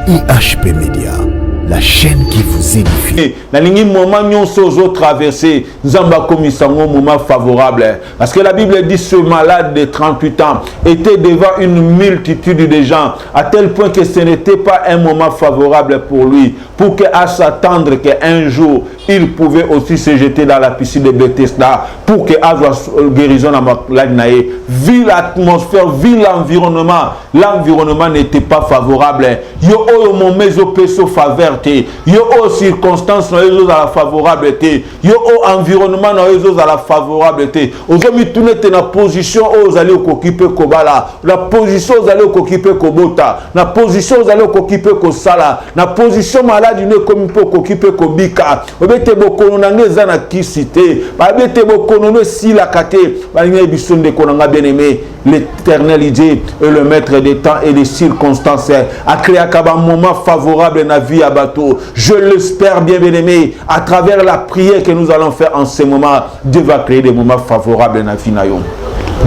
IHP Média, la chaîne qui vous édifie. Dans les moments où nous traversé, nous avons commis un moment favorable. Parce que la Bible dit ce malade de 38 ans était devant une multitude de gens, à tel point que ce n'était pas un moment favorable pour lui. Pour qu'à s'attendre qu'un jour, il pouvait aussi se jeter dans la piscine de Bethesda, pour qu'il ait guérison dans la vie. Vu l'atmosphère, vu l'environnement, l'environnement n'était pas favorable. Il y a eu un moment où faveur. Il y a des circonstances dans la favorabilité. Il y a un environnement dans la favorabilité. Aujourd'hui, tout est dans la position où vous allez occuper Kobala, la position où vous allez occuper Kobota, la position où vous allez occuper Kosala, la position malade où vous allez occuper Kobika. Vous allez l'éternel Dieu est le maître des temps et des circonstances. A créé un moment favorable dans la vie à bateau. Je l'espère bien aimé. À travers la prière que nous allons faire en ce moment, Dieu va créer des moments favorables dans la vie.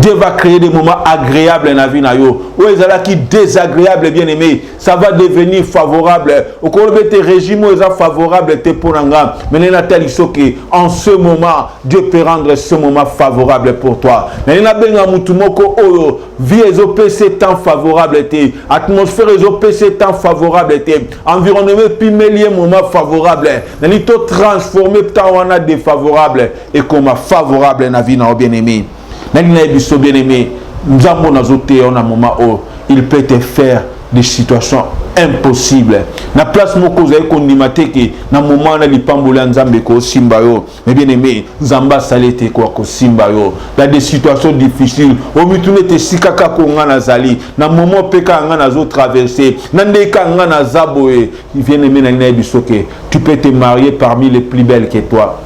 Dieu va créer des moments agréables dans la vie. Où ils sont qui désagréables, bien aimé, ça va devenir favorable. Au cours de tes régimes, ils sont favorables. Mais en ce moment, Dieu peut rendre ce moment favorable pour toi. Mais il y a vie est temps favorable, atmosphère est temps favorable, environnement puis mêler moment favorable. Il faut transformer temps défavorable et comme favorable dans la vie bien aimé. Bien aimé, nous avons un moment où il peut te faire des situations impossibles. Na place moko vous avez condimate que na moment na lipambola nzambe ko simba yo. Mais bien aimé, nzamba salete ko ko simba yo. Dans des situations difficiles, au mitune te sikaka ko ngana zali. Na moment peka ngana zo traverser. Na ndeka ngana zaboe. Bien aimé na nina bisoke. Tu peux te marier parmi les plus belles que toi.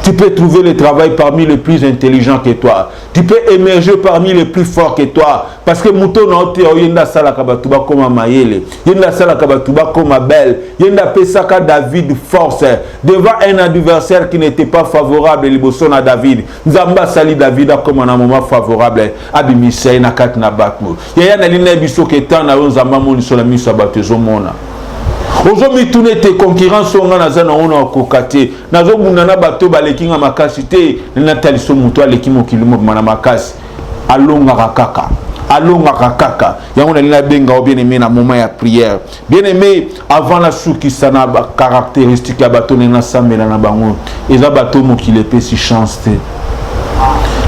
Tu peux trouver le travail parmi les plus intelligents que toi. Tu peux émerger parmi les plus forts que toi. Parce que mouton na ote yenda sala kabatuba comme Mayele. Yenda sala kabatuba comme Belle. Yenda pesaka David force. Devant un adversaire qui n'était pas favorable, liboso na David. Nzamba sali David comme un moment favorable. Abimisei na kat na batmo. Yaya na lina biso ketan na nzamba moni sur la mise abatezo mona. Aujourd'hui, tout tes concurrents sont dans la kokate. Nazo munana bato balekinga makasite. Natali so muto alekimo kilimo manamakasi. Alonga kakaka. Alonga kakaka. Yango na benga bien aimé na moment ya prière. Bien aimé avant la souki sana caractéristique ya bato na sambela na bango. Eza bato mo ki le pesi chance te.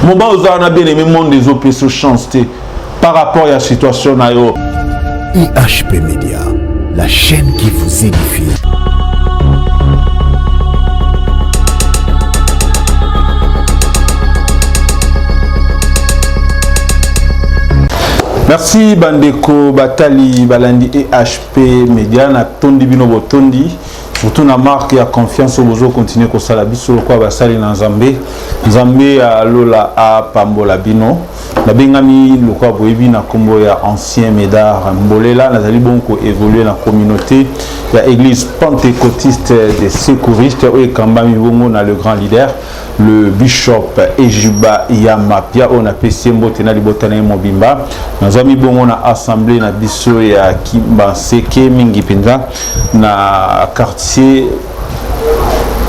Moment ozana bien aimé monde des opérations chance te par rapport à la situation na yo. IHP Média, la chaîne qui vous édifie. Merci Bandeko Batali Balandi et HP Média na tondi bino botondi surtout na marque ya confiance ozo continuer ko sala biso kwa basali na Nzambe Nzambe a lola a pambola bino na bengami lokwa boyebi na kombo ya ancien médard Mbolela nazali bonko évoluer na communauté ya église pentecôtiste des secouristes et kambami bongo na le grand leader le bishop Ejuba Yamapia on a PC mbote na libotana mobimba nazami bongo na assemblée na biso ya Kimbanseke mingi penza na quartier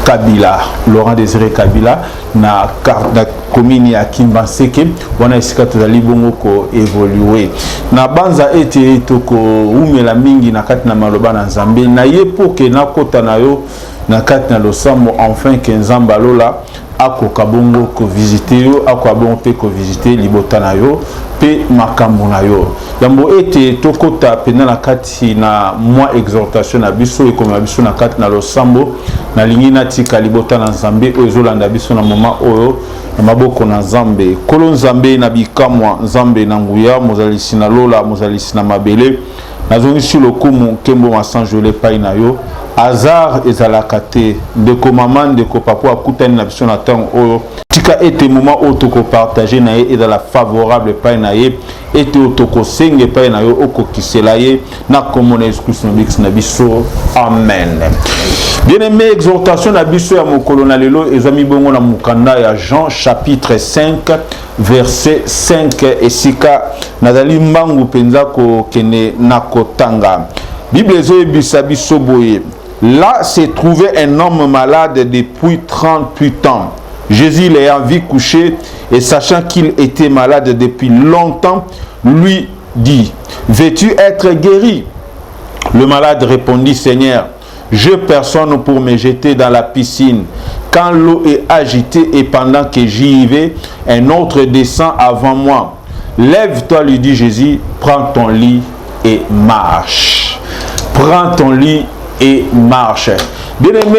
Kabila, Laurent Désiré Kabila, na commune ya Kimbanseke, wana esika tozali bongo ko évoluer. Na banza ete toko umela mingi na kati na maloba na Nzambe, na ye pour que na kota na yo na kati na losambo enfin que Nzamba lola ako kabongo ko visiter yo, ako abongo pe ko visiter libota na yo pe makambo na yo. Yambo ete tokota pena na kati na moi exhortation na biso e comme biso na kati na losambo na lingi na tika libota na Nzambe ozolanda biso na moment oyo na maboko na Nzambe kolo Nzambe na bikamwa Nzambe na nguya mozalisi na lola mozalisi na mabele nazongi sur le kumu kembo masanjole pai na yo hasard ezalakate ndeko mama ndeko papa akutani na biso na temps oyo tika ete moment otoko partager na ye ezala favorable pai na ye ete otoko senge pai na yo okokisela ye na komona exclusion mix na biso amen. Bien aimé, exhortation na biso ya mokolo na lelo ezami bongo na mukanda ya Jean chapitre 5 verset 5 esika nazali mbangu penza ko kene na kotanga Bible Bisabi Soboye. Là s'est trouvé un homme malade depuis 38 ans. Jésus l'ayant vu couché et sachant qu'il était malade depuis longtemps, lui dit, veux-tu être guéri? Le malade répondit, Seigneur, je personne pour me jeter dans la piscine. Quand l'eau est agitée et pendant que j'y vais, un autre descend avant moi. Lève-toi, lui dit Jésus, prends ton lit et marche. Prends ton lit et marche. Bien aimé,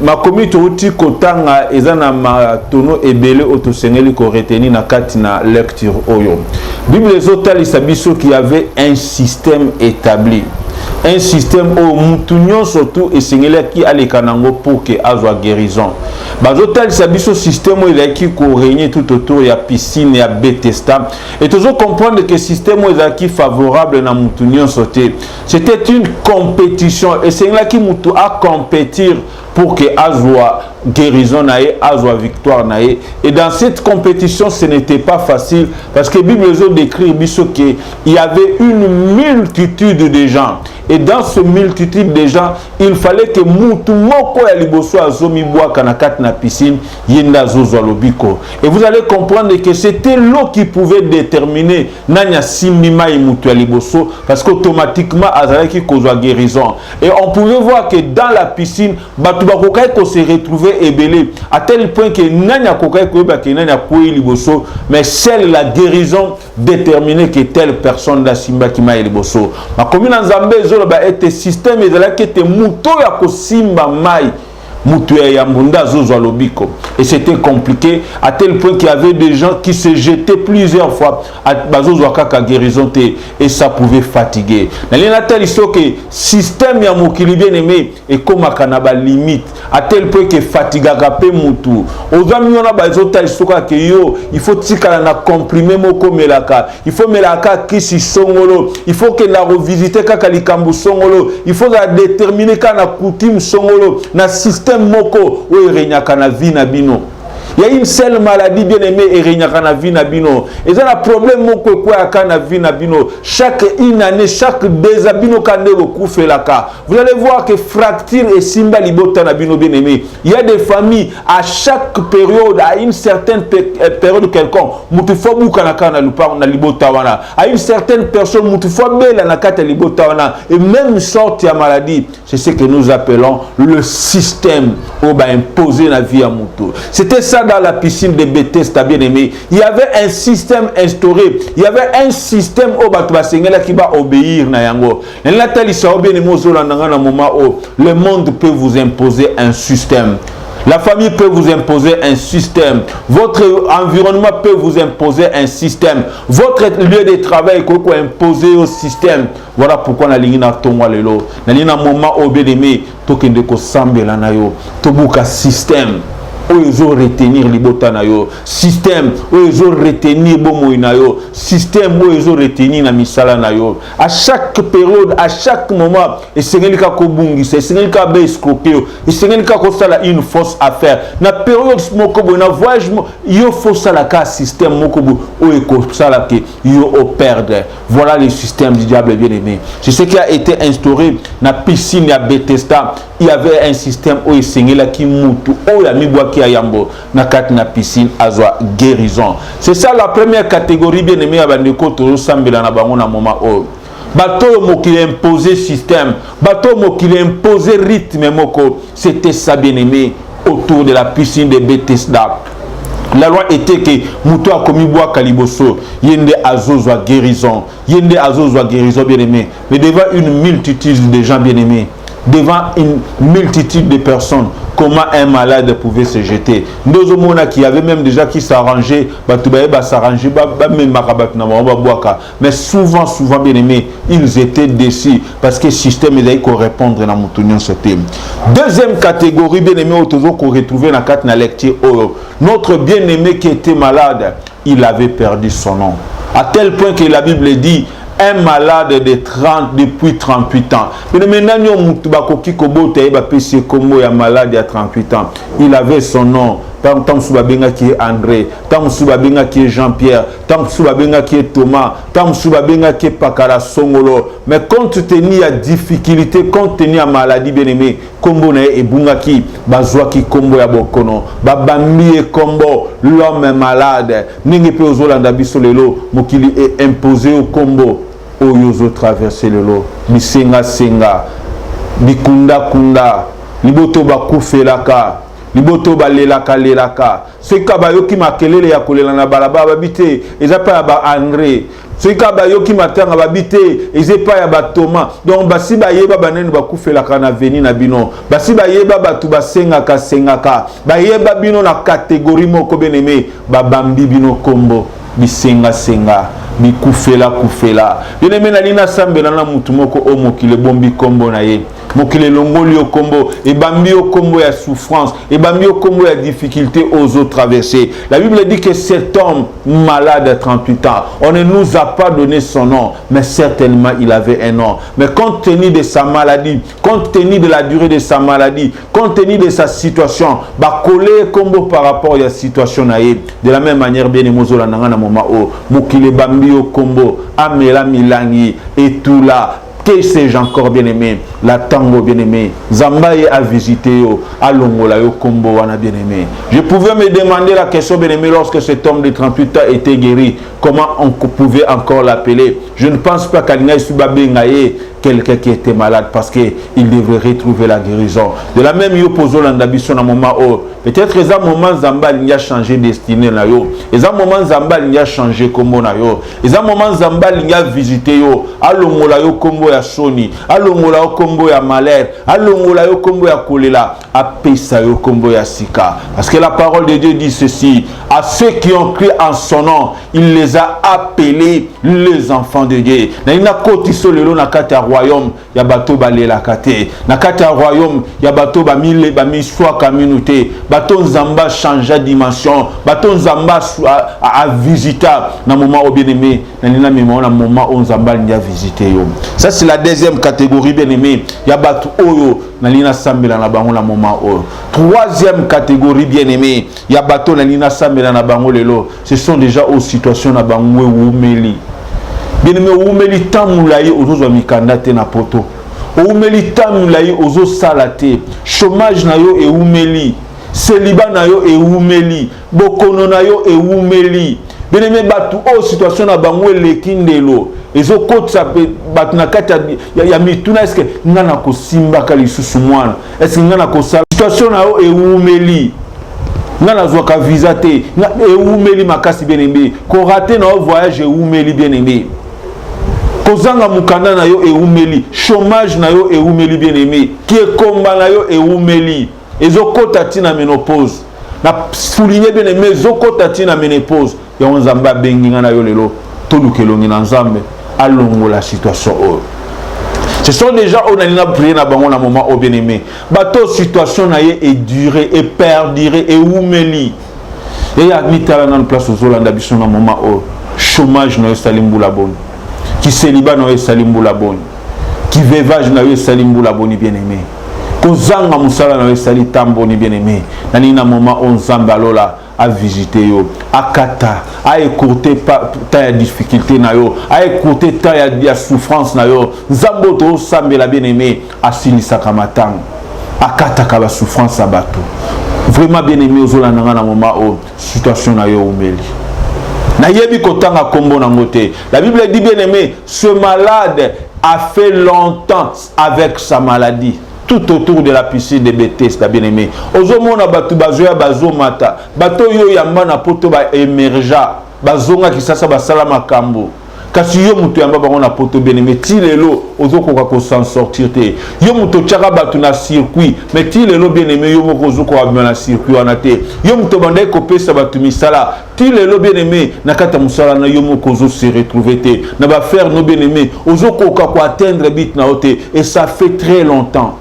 ma comité outi kotanga ezana ma tono ebele otosengeli ko retenir na katina lecture oyo. Bible ezotali sabiso qui avait un système établi. Un système où mutunyon surtout et sengeli qui alekanango pour que azwa guérison. Bazotali sabiso système où il a qui ko régner tout autour ya piscine ya Bethesda et toujours comprendre que système où il a qui favorable na mutunyon sauté. C'était une compétition et sengeli qui mutu a compétir pour que azwa guérison nae, azwa victoire nae. Et dans cette compétition, ce n'était pas facile parce que la Bible décrit qu'il y avait une multitude de gens. Et dans ce multitude de gens, il fallait que mutu moko ya liboso azomi boa kanakat na piscine yenda zozwa lobiko. Et vous allez comprendre que c'était l'eau qui pouvait déterminer nanya simima mutu ya liboso parce qu'automatiquement azalaki kozwa guérison. Et on pouvait voir que dans la piscine batu bakokai ko se retrouver ébélé à tel point que nanya kokai ko ba ke nanya koyi liboso, mais seule la guérison déterminait que telle personne da simba ki ma liboso. Ma commune nzambe ba était système ezalaki te muto ya kosimba mai mutu ya mbunda zozwa lobiko. Et c'était compliqué à tel point qu'il y avait des gens qui se jetaient plusieurs fois à bazozwa kaka guérison et ça pouvait fatiguer. Nalina tel que système ya mokili bien aimé et comme kanaba limite à tel point que fatigaka pe mutu. Ozami ona bazota isoka ke yo il faut tikala na comprimer moko melaka. Il faut melaka kisi songolo. Il faut que la revisiter kaka likambu songolo. Il faut la déterminer kana coutume songolo na système moko ou renyaka na vie na bino. Il y a une seule maladie bien aimée et renyaka na vie na bino. Et ça le problème moko quoi aka na vie na bino. Chaque une année, chaque désabino kande recouffe la ka. Vous allez voir que fracture et simba libota na bino bien aimé. Il y a des familles à chaque période, à une certaine période quelconque, mutu fo buka na kana lupa na libota wana. À une certaine personne mutu fo bela na kata libota wana. Et même sorte ya maladie, c'est ce que nous appelons le système au ba imposer la vie à mutu. C'était ça dans la piscine de Bethesda bien aimé. Il y avait un système instauré. Il y avait un système au batba sengela qui va obéir na yango. Et là tel ça bien aimé zola na moment où le monde peut vous imposer un système. La famille peut vous imposer un système. Votre environnement peut vous imposer un système. Votre lieu de travail peut vous imposer au système. Voilà pourquoi on a ligne na tongwa lelo. Na ligne na moment où bien aimé tokende ko sambela na yo. Tobuka système. Ils ont retenir libota na yo système, ils ont retenir bomo na yo système, ils ont retenir na misala na yo. À chaque période, à chaque moment, et sengelika ko bungi, c'est sengelika be escroquer, et sengelika ko sala une fausse affaire. Na période moko bo na voyage yo fausse la ka système moko bo o eko sala ke yo o perdre. Voilà le système du diable bien aimé. C'est ce qui a été instauré na piscine à Bethesda. Il y avait un système où il sengela ki mutu o ya mibwa ki ayambo na kat na piscine azwa guérison. C'est ça la première catégorie bien aimé abandeko to sambela na bango na moment o. Bateau mo qui imposé système, bateau mo qui imposé rythme moko, c'était ça bien aimé autour de la piscine de Bethesda. La loi était que mutu a commis bois kaliboso, yende azozwa guérison, yende azozwa guérison bien aimé, mais devant une multitude de gens bien aimés. Devant une multitude de personnes, comment un malade pouvait se jeter. Nous avons qui avait même déjà qui s'arrangeait, mais souvent bien aimé, ils étaient déçus parce que le système est qu'on répondre dans mon système. Deuxième catégorie bien aimé, qu'on retrouvait dans la lecture, notre bien aimé qui était malade, il avait perdu son nom. À tel point que la Bible dit un malade de 30 depuis 38 ans. Mais maintenant, malade à 38 ans. Il avait son nom, tant mosusu babengaki André, tant mosusu babengaki Jean-Pierre, tant mosusu babengaki Thomas, tant mosusu babengaki Pakala Songolo. Mais compte tenu à difficulté, compte tenu à maladie, bien aimé, kombo na e bungaki bazwaki kombo ya bokono babambi e kombo l'homme est malade ningi pe ozolanda biso lelo mokili est imposé au kombo oyo zo traverser lelo bisenga senga bikunda kunda liboto bakufelaka liboto balelaka lelaka seka bayoki makelele ya kolela na balaba babite eza pa ya ba André seka bayoki matanga babite eza pa ya ba Thomas donc basi bayeba banene bakufelaka na veni na bino basi bayeba batu basengaka sengaka bayeba bino na catégorie moko beneme babambi bino kombo bisenga senga bikufela kufela beneme na lina sambela na mutu moko o mokile bombi kombo na ye mokile longoli o kombo et bambi o kombo ya souffrance et bambi o kombo ya difficulté aux autres traversées. La Bible dit que cet homme malade à 38 ans, on ne nous a pas donné son nom, mais certainement il avait un nom. Mais compte tenu de sa maladie, compte tenu de la durée de sa maladie, compte tenu de sa situation, bah coller kombo par rapport à la situation naïe. De la même manière, bien aimé la nanga na moment o mokile bambi o kombo amela milangi et tout là. Que sais-je encore bien aimé, la tango bien aimé, Zambaye a visité yo, à Longola yo kombo wana bien aimé. Je pouvais me demander la question bien aimé lorsque cet homme de 38 ans était guéri, comment on pouvait encore l'appeler. Je ne pense pas qu'Alina Subabe Ngaye quelqu'un qui était malade parce qu'il devrait retrouver la guérison. De la même yo pozo l'andabison à moment où peut-être les moment Zamba il y a changé destinée na yo. Les moment Zamba il y a changé kombo na yo. Les moment Zamba il y a visité yo. Alongola yo kombo ya Sony. Alongola yo kombo ya malheur. Alongola yo kombo ya kolela. Apesa yo kombo ya sika. Parce que la parole de Dieu dit ceci. À ceux qui ont cru en son nom, il les a appelés les enfants de Dieu. Na ina koti solelo na kata royaume ya bato balela kate na kati ya royaume ya bato bamile bamiswa communauté bato nzamba changer dimension bato nzamba a visita na moment au bien-aimé na nina mema na moment on nzamba ndia visiter yo. Ça c'est la deuxième catégorie bien-aimé ya bato oyo na lina sambela na bango na moment o. Troisième catégorie bien-aimé ya bato na lina sambela na bango lelo ce sont déjà aux situations na bango umeli. Bien-aimé, oumeli tamulaye ozo mikanda te na poto. Oumeli tamulaye ozo salate. Chômage na yo e oumeli. Célibat na yo e oumeli. Bokono na yo e oumeli. Bien-aimé, batu o situation na bango lekindelo. Ezo kotsa batu na kati ya mituna eske ngana ko simba kali susu mwana. Eske ngana ko sala situation na yo e oumeli. Ngana zoka visa te. E oumeli makasi bien-aimé. Ko raté na voyage e oumeli bien-aimé. Kozanga mukanda na yo e umeli, chômage na yo e umeli bien aimé, qui est combat na yo e umeli, ezokota tina ménopause. Na souligner bien aimé, ezokota tina ménopause. Ya onzamba benginga na yo lelo, tolukelongi na nzambe, alongo la situation o. Ce sont déjà on a une prière na bango na moment au bien aimé. Bato situation na ye est durée et perdurée et umeli. Et ya mitala na place aux Hollandais biso na moment o, chômage na yo salimbu la bonne. Qui célibat na yo salimbu la boni qui veuvage na yo salimbu la boni bien aimé kozanga musala na yo sali tamboni bien aimé na nina moment on nzamba lola a visiter yo akata a écourter ta ya difficulté na yo a écourter ta ya souffrance na yo nzambo to sambela bien aimé asilisaka matanga akata ka ba souffrance abato vraiment bien aimé ozola nanga na moment o situation na yo umeli. La Bible dit bien aimé, ce malade a fait longtemps avec sa maladie. Tout autour de la piscine de Bethesda, bien aimé. Ozomona batu bazoya bazomata. Bato yo yamba na poto ba emerja. Bazonga kisasa basala makambo. Kasi yo mutu yamba bango na poto bien aimé. Ti lelo ozokoka ko s'en sortir te. Yo mutu tchaka batu na circuit. Mais ti lelo bien aimé yo moko ozoko ba na circuit wana te. Yo mutu banda ko pesa batu misala. Ti lelo bien aimé nakata musala na yo moko ozo se retrouver te. Na ba faire no bien aimé ozokoka ko atteindre bit na ote et ça fait très longtemps.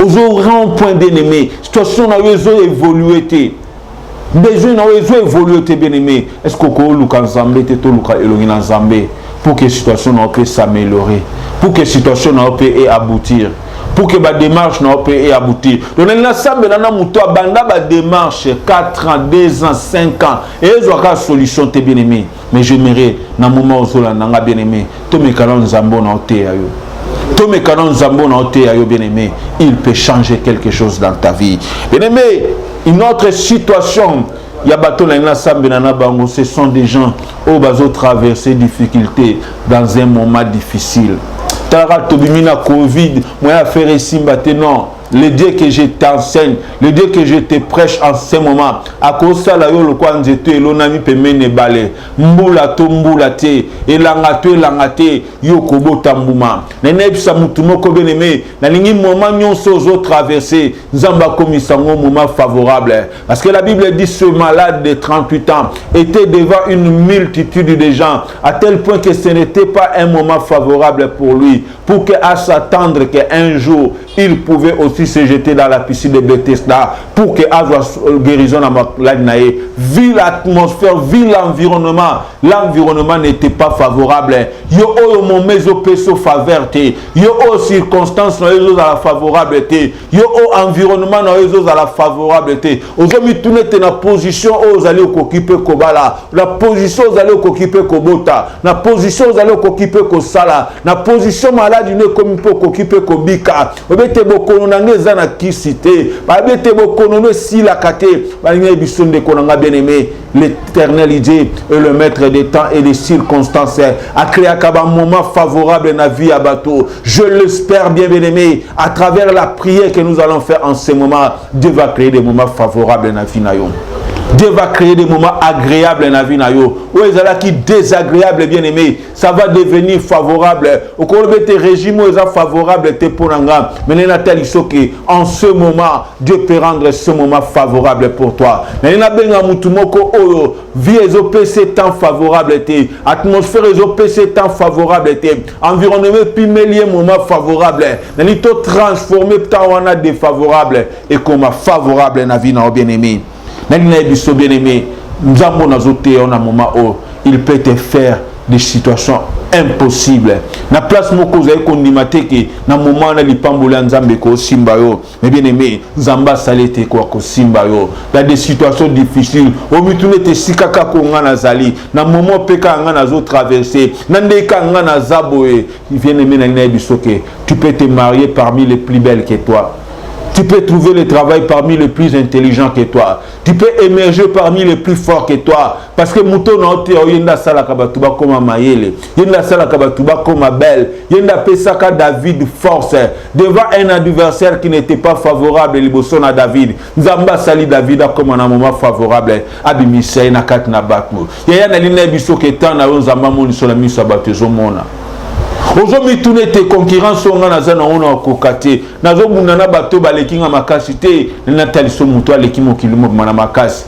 Ozo rend point bien aimé. Situation na yo zo évoluer te. Besoin na wezo évoluer te bien aimé. Est-ce que ko luka nzambe te to luka elongi na nzambe pour que situation na peut s'améliorer, pour que situation na peut aboutir, pour que la démarche n'ait abouti. Donc, l'ensemble de la banda ba démarche 4 ans, 2 ans, 5 ans. Et ils ont une solution, bien aimé. Mais j'aimerais, dans le moment où ils ont bien aimé, tous mes canons zambo na oté ayo. Tous mes canons zambo na oté ayo, bien aimé. Il peut changer quelque chose dans ta vie. Bien aimé, une autre situation. Il y a bateau ce sont des gens qui ont traversé des difficultés dans un moment difficile. Tara Tobimina Covid, moi à faire ici maintenant. Le Dieu que je t'enseigne, le Dieu que je te prêche en ce moment, à cause de ça, le quoi nous était, l'onami peut mener balé, mboula to mboula te, elangate, yokobo tambouma. Neneb sa mutumo ko beneme, na lingi moment nyon sozo traversé, zamba komisango moment favorable. Parce que la Bible dit ce malade de 38 ans était devant une multitude de gens, à tel point que ce n'était pas un moment favorable pour lui, pour qu'à s'attendre qu'un jour, il pouvait aussi se jeter dans la piscine de Bethesda pour que Azwa guérison à l'année. Vu l'atmosphère, vu l'environnement n'était pas favorable. Yo o mon meso peso favorité. Yo o circonstances na ezo à la favorabilité. Yo o environnement na ezo à la favorabilité. Aujourd'hui tout n'est na position aux allez occuper kobala. La position aux allez occuper kobota. La position aux allez occuper kosala. La position malade ne comme pour occuper kobika. Obete bokono nangeza na kisité. Babete bokono no si la kate. Balinga biso de konanga bien-aimé. L'Éternel Dieu est le maître des temps et des circonstances. A créé un moment favorable dans la vie à bateau. Je l'espère bien aimé. À travers la prière que nous allons faire en ce moment, Dieu va créer des moments favorables dans la vie. Dieu va créer des moments agréables dans la vie. Où est-ce qui est désagréable, bien aimé, ça va devenir favorable. Au cours de tes régimes, où est favorable, tes ponanga. Mais en ce moment, Dieu peut rendre ce moment favorable pour toi. Mais il y a vie est temps favorable, atmosphère est temps favorable, environnement puis mêlé moment favorable. Mais il faut transformer temps défavorable et comme favorable dans la vie, bien aimé. Bien aimé, nous avons un moment où il peut te faire des situations impossibles. Na place moko za kondimate ke na moment na lipambola nzambe ko simba yo. Mais bien aimé, nzamba salete ko simba yo. Dans des situations difficiles, au mitune te sikaka ko ngana zali, na moment peka ngana zo traverser, na ndeka ngana zaboe. Bien aimé na bisoke, tu peux te marier parmi les plus belles que toi. Tu peux trouver le travail parmi les plus intelligents que toi. Tu peux émerger parmi les plus forts que toi. Parce que Mouton Naote, Yenda Sala Kabatuba comme Mayele, Yenda Sala Kabatuba comme Abel, Yenda Pesaka David force devant un adversaire qui n'était pas favorable, Liboson à David. Nzamba Sali David comme un moment favorable. Abimisei Nakat Nabatmo. Yaya Naline Biso Ketan na Nzamba Moni Solami Sabatezo Mona. Aujourd'hui, tous les concurrents sont dans la zone où on a cocaté. Dans la zone où on a battu, on a makasité. Nathalie Somuto, l'équipe qui l'a makas.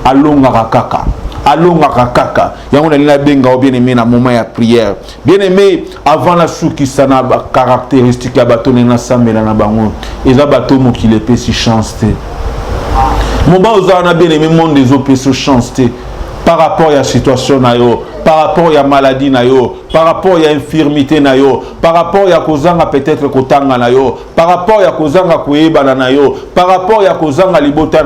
Allons à Rakaka. Allons à Rakaka. Il y a un benga bien aimé dans le moment de prière. Bien aimé, avant la souki, ça n'a pas caractéristique. Il y a bateau dans la sambe dans la bangon. Et il y a bateau qui les fait si chance. Moment où on a bien aimé, monde des autres sur chance. Par rapport à la situation, par rapport à la maladie, par rapport à l'infirmité, par rapport à Kozanga peut-être Kotanga, par rapport à Kozanga Kueba, par rapport à Kozanga Libota,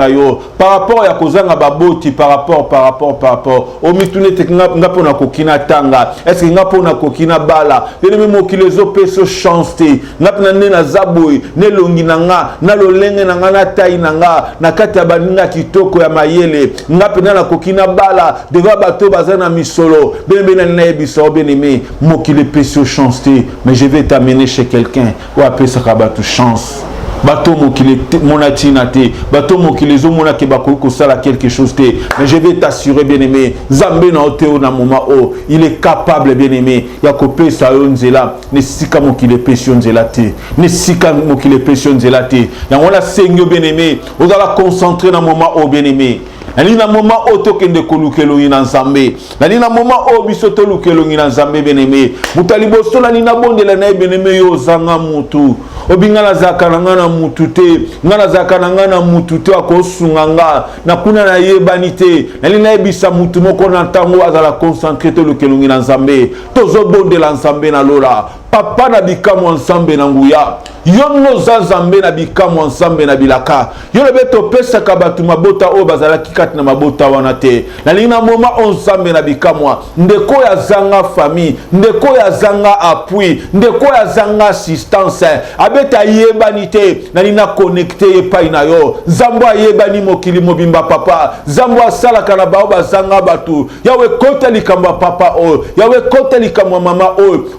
par rapport à Kozanga Baboti, par rapport. Au mitune teknapona kokina tanga, est-ce que napona kokina bala, les mêmes qui les opérations chanté, napna na zaboy, ne longinanga, na lolenge nanga na tai nanga, na katabaninga kitoko ya mayele, napna na kokina bala. Devant bateau bazana misolo benbena na biso benemi mokile peso chance mais je vais t'amener chez quelqu'un ou appeler ça bateau chance bateau mokile monatina te bateau mokile zo mona ke bakoko sala quelque chose te mais je vais t'assurer bien-aimé Zambe na oteo na moment o il est capable bien-aimé ya kopé sa onzela ne sika mokile peso onzela te ne sika mokile peso onzela te ya on sengyo bien-aimé on va concentrer na moment o bien-aimé. Nalina moment auto kende kolukelo ina nzambe. Nalina moment o bisoto lukelo ina nzambe beneme. Mutalibo sola nina bonde la na beneme yo zanga mutu. Obingala zakana na mutu te. Ngana zakana na mutu te akosunganga. Na kuna na yebanite. Nalina ebisa mutu moko na tango azala concentrer to lukelo ina nzambe. Tozo bonde la nzambe na lola. papa na bikamu ensemble na nguya yono zazambe na bikamu ensemble na bilaka yolo beto pesa kabatu mabota o bazala kikati na mabota wana te na lina moma ensemble na bikamu ndeko ya zanga famille ndeko ya zanga appui ndeko ya zanga assistance abeta yebani te na lina connecté epai na yo zambo yebani mokili mobimba papa zambo asala kana bao bazanga batu yawe kota likamba papa o yawe kota likamba mama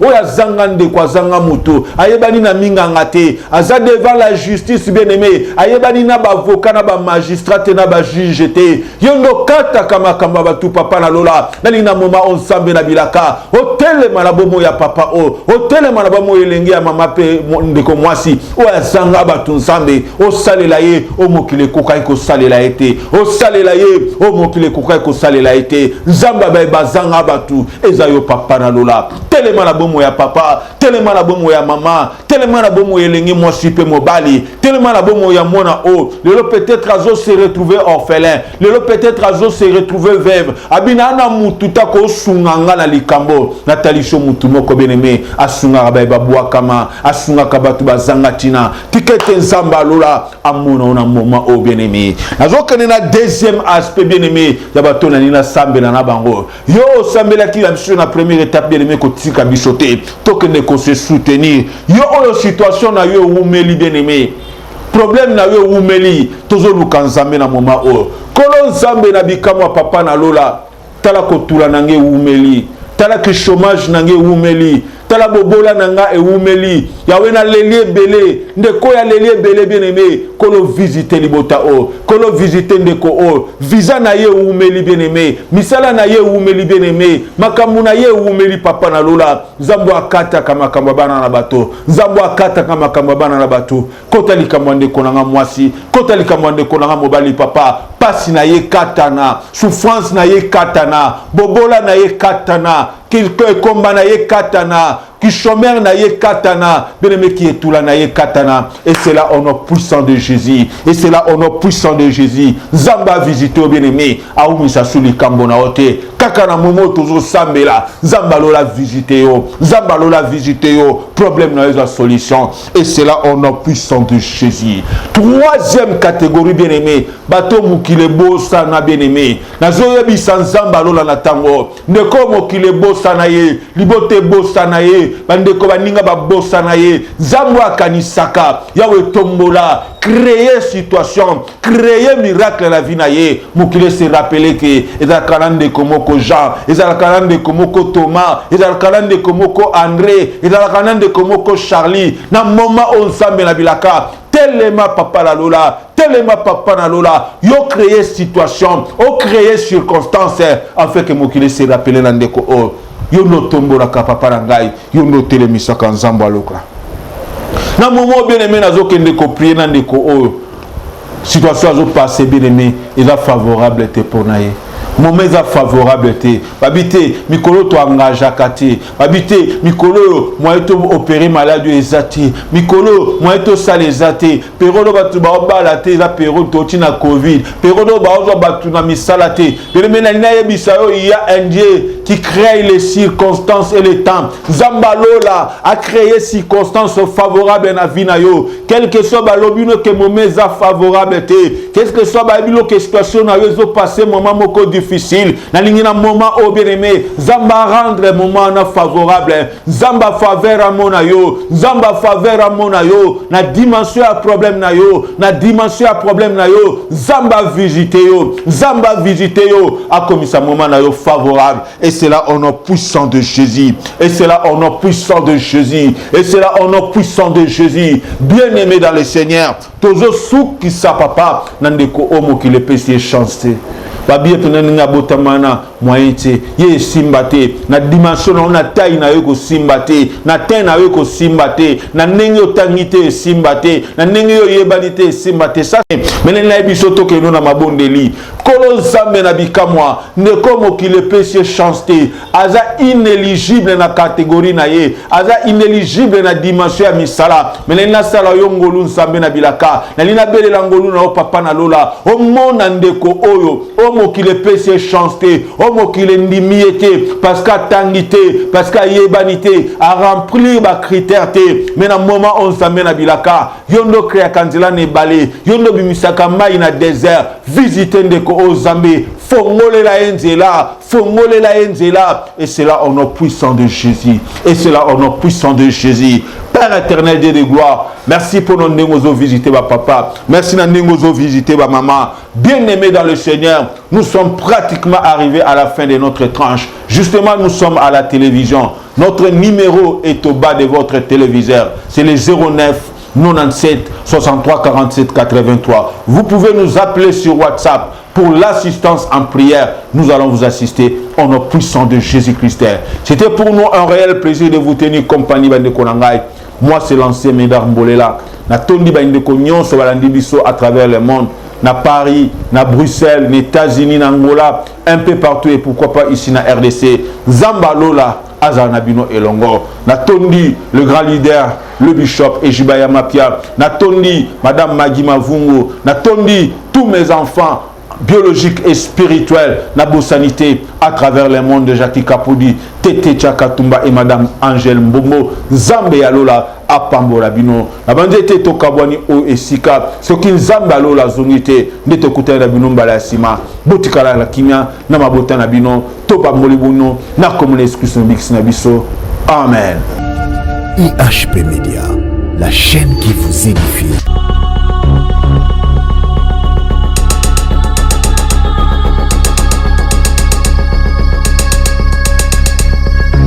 o ya zanga ndeko zanga mutu ayebani na minganga te aza devant la justice bien aimé ayebani na ba avocat na ba magistrat na ba juge te yondo kata kama kamba batu papa na lola nali na moma ensemble na bilaka hôtel malabomo ya papa o hôtel malabomo elenge ya mama pe ndeko mwasi o azanga batu nsambe o salela ye o mokile kokai ko salela ete o salela ye o mokile kokai ko salela ete nzamba ba bazanga batu ezayo papa na lola telema na bomo ya papa telema na bomo ya mama telema na bomo elenge mwasi pe mobali telema na bomo ya mona o lelo peut-être azo se retrouver orphelin lelo peut-être azo se retrouver veuve abina na mututa ko sunganga na likambo na talisho mutu moko beneme asunga ba babwa kama asunga kabatu bazanga tina tikete nzamba lola amona ona moma o beneme azo kenena deuxième aspect beneme ya bato na nina sambela na bango yo sambela ki la mission na première étape beneme ko tika bisote tokende ko se soutenir yo oyo situation na yo umeli bien-aimé problème na yo umeli tozo lukanzambe na moma o kolo nzambe na bikamwa papa na lola tala kotula nange umeli tala ke chômage nange umeli tala bobola nanga e umeli yawe na lelie belé ndeko ya lelie belé bien-aimé kolo visiter libota o kolo visiter ndeko o visa na ye umeli bien-aimé misala na ye umeli bien-aimé makambu na ye umeli papa na lola zambo akata kama kamba bana na bato zambo akata kama kamba bana na bato kota likambo ndeko nanga mwasi kota likambo ndeko nanga mobali papa pasi na ye katana souffrance na ye katana bobola na ye katana komba na ye katana qui chômeur na ye katana bien-aimé qui est tout là na ye katana et c'est là au nom puissant de Jésus et c'est là au nom puissant de Jésus zamba visiter au bien-aimé a umisa suli kambo na ote kaka na momo tozo sambela zamba lola visiter yo zamba lola visiter yo problème na yo solution et c'est là au nom puissant de Jésus. Troisième catégorie bien-aimé bato mukile bosa na bien-aimé nazo yebisa nzamba lola na tango ndeko mukile bosa na ye libote bosa na ye bandeko baninga babosa na ye zambo akanisaka yawe tombola créer situation créer miracle la vie na ye mukile se rappeler que ezalkalande komoko Jean ezalkalande komoko Thomas ezalkalande komoko André ezalkalande komoko Charlie na moment ensemble na bilaka tellement papa la lola tellement papa na lola yo créer situation o créer circonstance afin que mukile se rappeler na ndeko o yo no tombola ka papa na ngai yo no telemisa ka nzambo aloka na momo bien-aimé nazo kende ko prier na ndeko o situation azo passer bien-aimé il est favorable te pour naye moment est favorable te babité mikolo to engage kati babité mikolo moi to opérer malade ezati mikolo moi to sale ezati perodo batu ba obala te za perodo to tina covid perodo ba ozo batu na misala te bien-aimé na ina yebisa yo il y a un Dieu qui crée les circonstances et les temps Zambalola a créé circonstances favorables na vie na yo quel que soit ba lobino que moment est favorable te qu'est-ce que soit ba bilo que situation na yo zo passer moment moko difficile na lingina moment au bien-aimé zamba rendre moment na favorable zamba faveur à mon yo zamba faveur à mon yo na dimension à problème na yo na dimension à problème na yo zamba visiter yo a commis sa moment na yo favorable et c'est là au nom puissant de Jésus et c'est là au nom puissant de Jésus et c'est là au nom puissant de Jésus bien-aimé dans le Seigneur tozo souki sa papa nandeko omo qui le péché chancé babie penanga botamana moyete ye simbate na dimension na taille na yo ko simbate na taille na yo ko simbate na ndenge otangite simbate na ndenge yo yebanite simbate ça mais na bisoto ke no na mabondeli kolo zambe na bikamwa ne comme qui le péché chancé aza inéligible na catégorie na ye aza inéligible na dimension ya misala mais na sala yo ngolu nzambe na bilaka na lina belela ngolu na papa na lola o mona ndeko oyo o Homo qui le pèse chanté, homo qui le ndimiété, parce qu'à tangité, parce qu'à yébanité, à remplir ma critère té. Mais dans le moment où on s'amène à Bilaka, yondo créa kanzela ne balé, yondo bimisaka maï na désert, visiter ndeko o Zambé, fongole la enzela, fongole la enzela, et c'est là au nom puissant de Jésus, et c'est là au nom puissant de Jésus. Père éternel, Dieu de gloire, merci pour nos négozo visiter ma papa, merci pour nos négozo visiter ma maman. Bien-aimés dans le Seigneur, nous sommes pratiquement arrivés à la fin de notre tranche. Justement, nous sommes à la télévision. Notre numéro est au bas de votre téléviseur. C'est le 09 97 63 47 83. Vous pouvez nous appeler sur WhatsApp pour l'assistance en prière. Nous allons vous assister au nom puissant de Jésus-Christ. C'était pour nous un réel plaisir de vous tenir compagnie. Moi, c'est l'ancien Médard Mbolela. Na tondi bandeko nyonso balandi biso à travers le monde. Na Paris, na Bruxelles, na États-Unis, na Angola, un peu partout et pourquoi pas ici na RDC. Zambalola, Azanabino et Longo. Na tondi, le grand leader, le bishop Ejibaya Mapia. Na tondi, Madame Magui Mavungo. Na tondi, tous mes enfants biologique et spirituel, na sanité à travers le monde de Jackie Kapoudi, Tete Tchakatumba et Madame Angèle Mbombo, Zambe Yalola, Apambola Bino, la bandete Tokabwani O et Sika, ce qui Zambe Yalola Zongite, Nete Kouta Nabino Mbalasima, Botikala la Kimia, Namabota Nabino, Topa Molibuno, Nakomune Exclusion Bix Nabiso. Amen. IHP Media, la chaîne qui vous édifie.